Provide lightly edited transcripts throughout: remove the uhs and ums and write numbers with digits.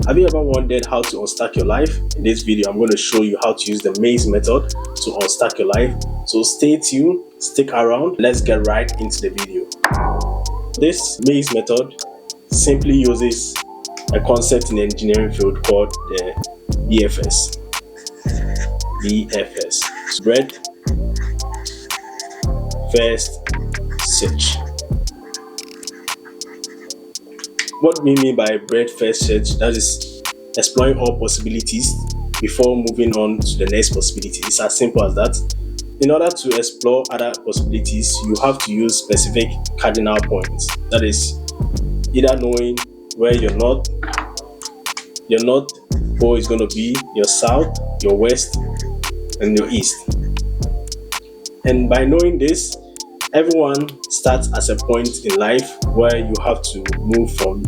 Have you ever wondered how to unstuck your life? In this video, I'm going to show you how to use the maze method to unstuck your life. So stay tuned, stick around, let's get right into the video. This maze method simply uses a concept in the engineering field called the BFS. Breadth First Search. What we mean by breadth first search, that is exploring all possibilities before moving on to the next possibility. It's as simple as that. In order to explore other possibilities, you have to use specific cardinal points. That is either knowing where your north pole is going to be, your south, your west, and your east. And by knowing this, everyone starts at a point in life where you have to move from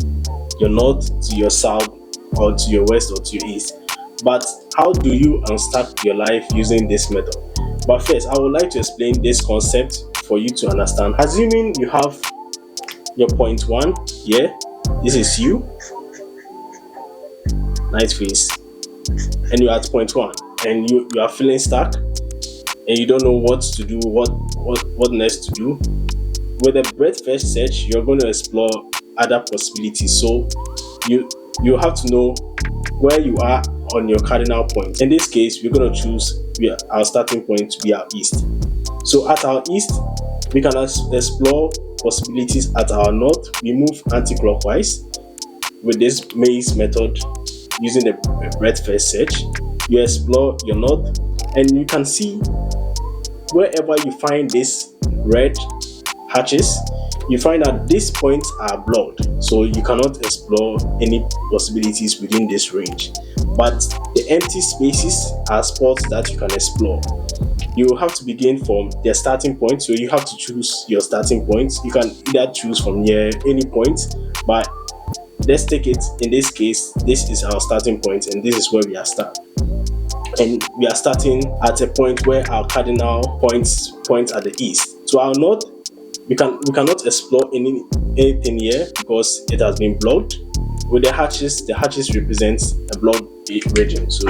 your north to your south, or to your west, or to your east. But how do you unstuck your life using this method? But first, I would like to explain this concept for you to understand. Assuming you have your point 1 here, this is you, nice face, and you're at point 1, and you are feeling stuck, and you don't know what to do, what next to do. With a breadth first search, you're going to explore other possibilities. So you have to know where you are on your cardinal point. In this case, we're going to choose our starting point to be our east. So at our east, we can explore possibilities. At our north, we move anti-clockwise with this maze method using the breadth first search. You explore your north, and you can see wherever you find these red hatches, you find that these points are blocked, so you cannot explore any possibilities within this range. But the empty spaces are spots that you can explore. You have to begin from the starting point, so you have to choose your starting point. You can either choose from near any point, but let's take it in this case, this is our starting point, and this is where we are starting. And we are starting at a point where our cardinal points point at the east. So our north, we cannot explore anything here because it has been blocked. With the hatches represent a blocked region. So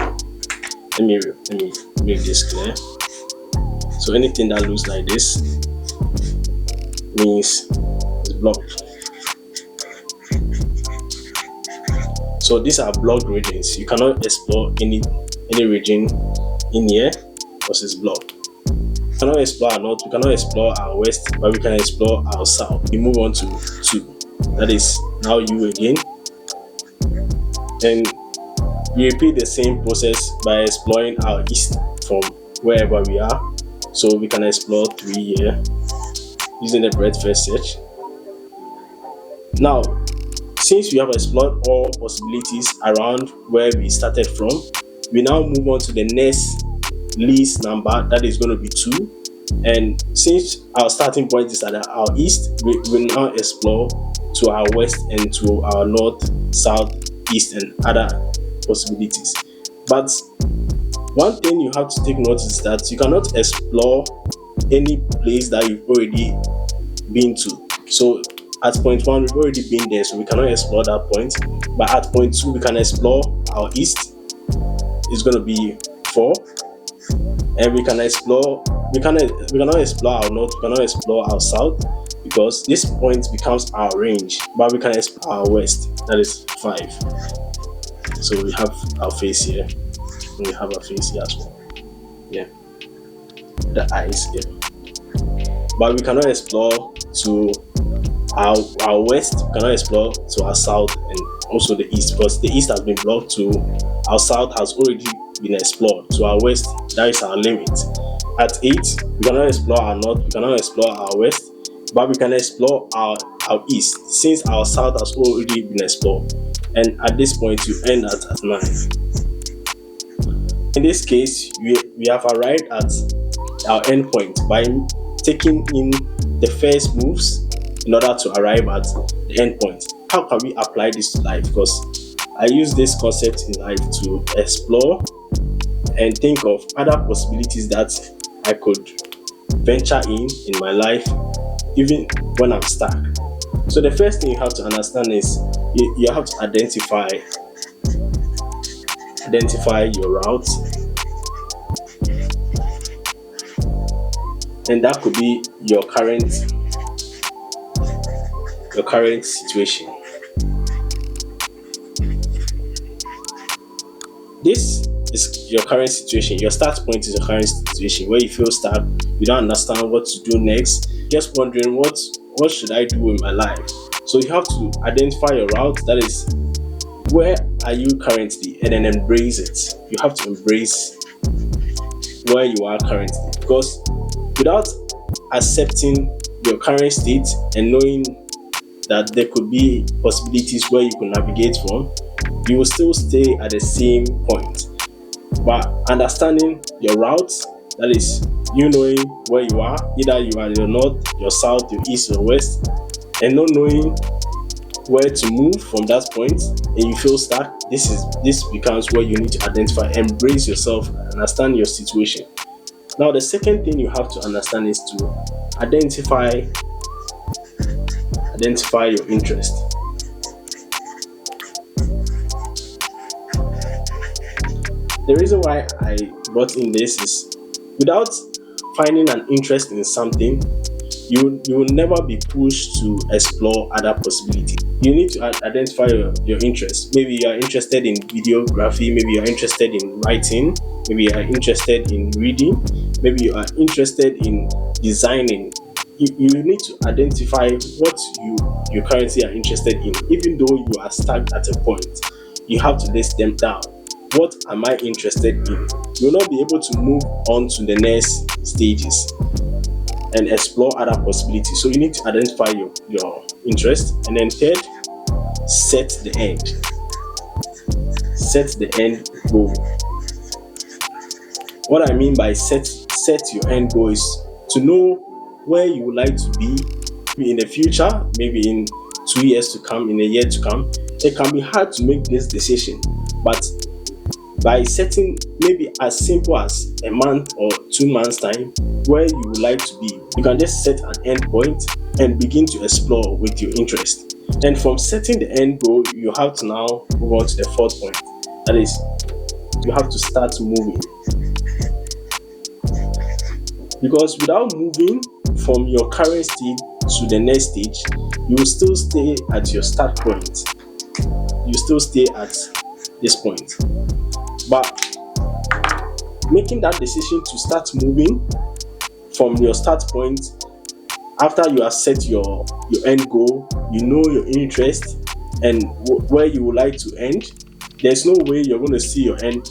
let me make this clear. So anything that looks like this means it's blocked. So these are blocked regions. You cannot explore any region in here because it's blocked. We cannot explore our north, we cannot explore our west, but we can explore our south. We move on to 2. That is now you again. And we repeat the same process by exploring our east from wherever we are. So we can explore 3 here using the breadth first search. Now, since we have explored all possibilities around where we started from, we now move on to the next least number, that is going to be 2. And since our starting point is at our east, we will now explore to our west and to our north, south, east, and other possibilities. But one thing you have to take note is that you cannot explore any place that you've already been to. So at point 1, we've already been there, so we cannot explore that point. But at point 2, we can explore our east. It's going to be 4, and we cannot explore our north, we cannot explore our south because this point becomes our range, but we can explore our west, that is 5. So we have our face here, and we have our face here as well. Yeah, the eyes here, but we cannot explore to our west, we cannot explore to our south, and also the east because the east has been blocked. To our south has already been explored. To our west, that is our limit. At 8, we cannot explore our north, we cannot explore our west, but we can explore our east since our south has already been explored. And at this point, you end at 9. In this case, we have arrived at our end point by taking in the first moves in order to arrive at the end point. How can we apply this to life? Because I use this concept in life to explore and think of other possibilities that I could venture in my life, even when I'm stuck. So the first thing you have to understand is you have to identify identify your route, and that could be your current situation. This is your current situation. Your start point is your current situation where you feel stuck, you don't understand what to do next, just wondering what should I do in my life. So you have to identify your route, that is where are you currently, and then embrace it. You have to embrace where you are currently, because without accepting your current state and knowing that there could be possibilities where you could navigate from, you will still stay at the same point. But understanding your route, that is you knowing where you are, either you are your north, your south, your east, your west, and not knowing where to move from that point, and you feel stuck, this becomes where you need to identify, embrace yourself, understand your situation. Now the second thing you have to understand is to identify your interest. The reason why I brought in this is, without finding an interest in something, you will never be pushed to explore other possibilities. You need to identify your interest. Maybe you are interested in videography, maybe you are interested in writing, maybe you are interested in reading, maybe you are interested in designing. You need to identify what you currently are interested in. Even though you are stuck at a point, you have to list them down. What am I interested in? You will not be able to move on to the next stages and explore other possibilities. So you need to identify your interest. And then third, set the end. Set the end goal. What I mean by set your end goal is to know where you would like to be in the future, maybe in 2 years to come, in a year to come. It can be hard to make this decision, but by setting maybe as simple as a month or 2 months time where you would like to be, you can just set an end point and begin to explore with your interest. And from setting the end goal, you have to now move on to the fourth point. That is, you have to start moving. Because without moving from your current stage to the next stage, you will still stay at your start point. You still stay at this point. But making that decision to start moving from your start point, after you have set your end goal, you know your interest and where you would like to end, there's no way you're going to see your end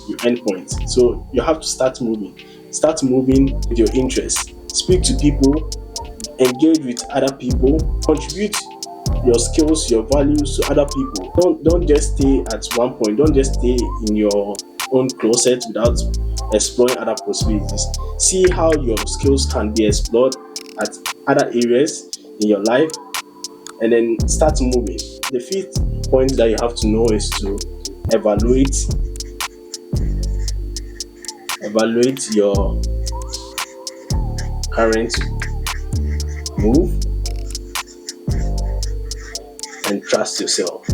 point. So you have to start moving. Start moving with your interest. Speak to people, engage with other people, contribute your skills, your values to other people. Don't just stay at one point. Don't just stay in your own closet without exploring other possibilities. See how your skills can be explored at other areas in your life, and then start moving. The fifth point that you have to know is to evaluate your current move and trust yourself.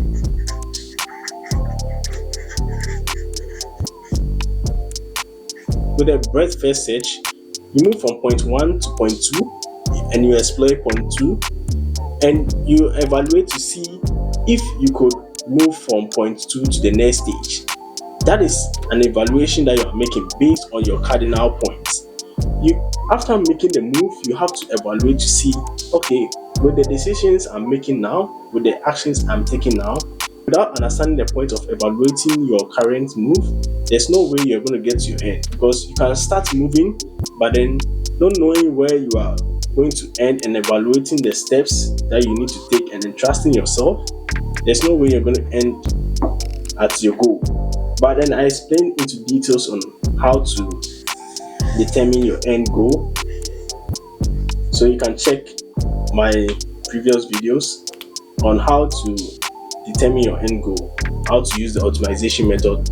With a breadth first search, you move from point 1 to point 2 and you explore point 2 and you evaluate to see if you could move from point 2 to the next stage. That is an evaluation that you are making based on your cardinal points. After making the move, you have to evaluate to see, okay, with the decisions I'm making now, with the actions I'm taking now, without understanding the point of evaluating your current move, there's no way you're going to get to your end, because you can start moving, but then not knowing where you are going to end and evaluating the steps that you need to take and then trusting yourself, there's no way you're going to end at your goal. But then I explained into details on how to determine your end goal. So you can check my previous videos on how to determine your end goal, how to use the optimization method,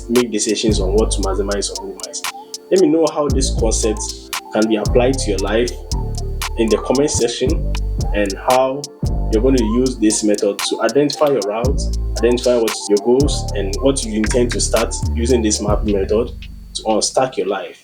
make decisions on what to maximize or minimize. Let me know how this concept can be applied to your life in the comment section, and how you're going to use this method to identify your route, identify what's your goals and what you intend to start using this mapping method to unstack your life.